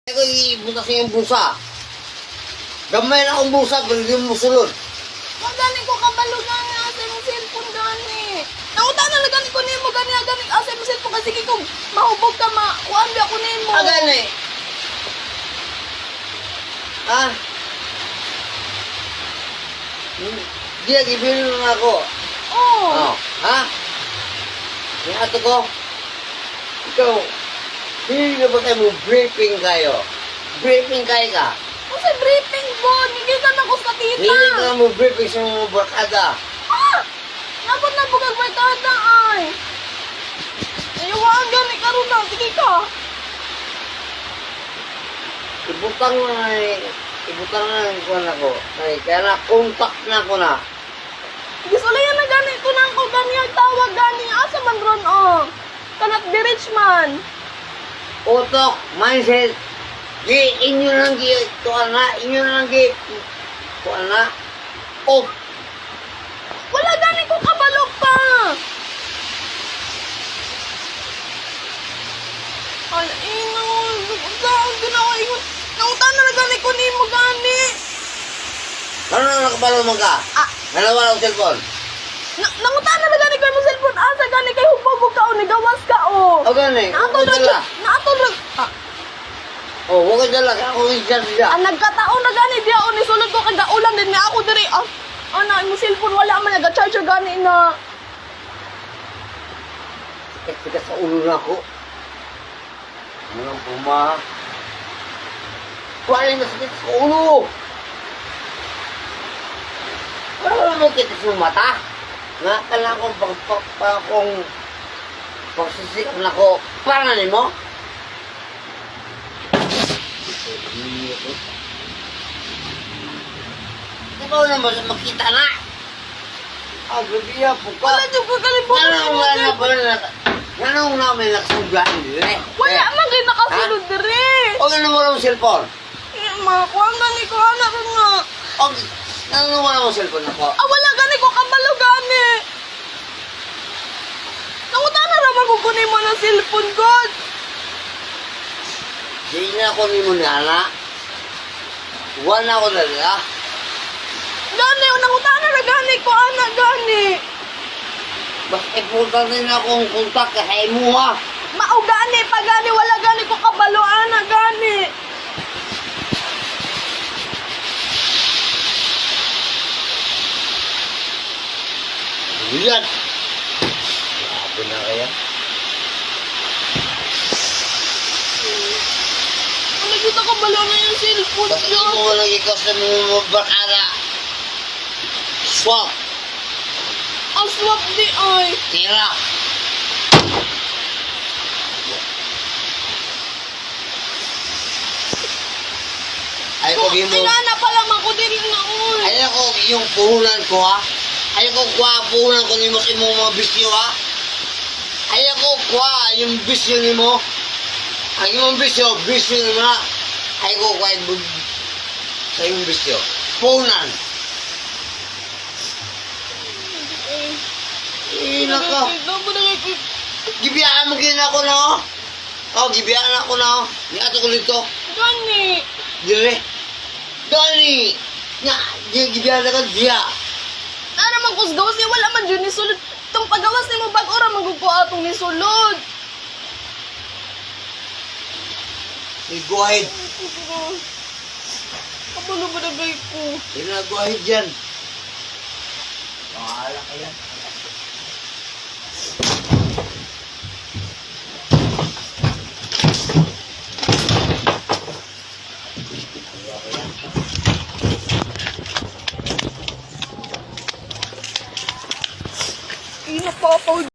Ako ibutas yung busa. Gamay na akong busa, pero hindi mo sulod. Magaling ko kabalo gani asa yung cellphone gani. Nauta na lagani ko nimo gani gani asa yung cellphone kasi kung mahubog ka kuan di ako nimo. Gani. Ha? Di lagi bilhin na ako. Oh. Ha? Yung ato ko. Ikaw, hindi na ba kayo mo briefing kayo? Briefing kayo ka? Kasi briefing po, hindi ka na ko sa tita. Hindi ka mo briefing sa mga barkada. Ah! Napot na bugag barkada ay. Ayawaan gani karon na, sige ka. Ibutang na ko na ko. Ay, kaya na, contact na ko na. Gusto lang yan na gani ko na ako gani ang tawag gani. Asa man ron oh. Kanat di rich man. Utok, mindset. Inyo lang inyo lang tuan na. Oh, Wala gani ko kabalog pa. Ay, ingon. Saan ginawa ingon? Nautan na gani ko nimo gani. ano na nakabalo mo ka? Ah, Nalawala ang cellphone. nangutan na gani ko mo cellphone asa gani kay hubog ka o ni gawas ka o. O gani, Naatol huwag dala. Ah, Huwag dala, ako isyan siya. nagkataon na gani diya o ni sulod ko kay gaulan din nga ako diri. Ana, mo cellphone wala man naga-charger gani na. Sikat sa ulo na ako. Anong puma? Kuha na sakit sa ulo. Wala naman kita sa mata. Nga, kailangan kong pagsisikap na ko. Para na mo? Ikaw naman makita na. Gabiya po ka. Wala jud ko kalibutan. Nanong namin nakasugaan dire. Wala man kay nakasulod diri. O ganun mo lang cellphone. Makuha gani ko anak nga. O nanong mo lang cellphone ako. Wala gani ko kabalo gani. Nangutan na raman ko kunin mo ng cellphone god. Di na ako ni mo nana. Wala ako dala. Gani, nangutan na gani ko anak gani. Mas important din akong kontak kay mo ha. Mao gani pa gani wala gani ko kabalo anak gani. Yan. Grabe na kaya. Ano kita kabalo na yung cellphone Basta niya? mo lang ikaw sa mga barkada. Swap. Ang swap di ay. Tira. Ay ko gimo. Tinana pa lamang ko diri na oy. Ay ko yung puhunan ko ha. Ay ko kuha puhunan ko nimo sa imong mga bisyo ha. Ay ko kuha yung bisyo nimo. Ang imong bisyo nimo na. Ay ko kuha sa imong bisyo. Puhunan. Naka. Damo na kay Gibiyaan mo gina ako na oh. Oh, gibiyaan ako na oh. Ni ato ko dito. gani. Dire. Dani. Nga, gibiyaan na ka diya. Ana man kus gawas ni wala man jud ni sulod. Tong pagawas nimo bag ora magugpo atong ni sulod. Go ahead. Kabalo ba na gay ko? Go ahead dyan. Bahala ka yan.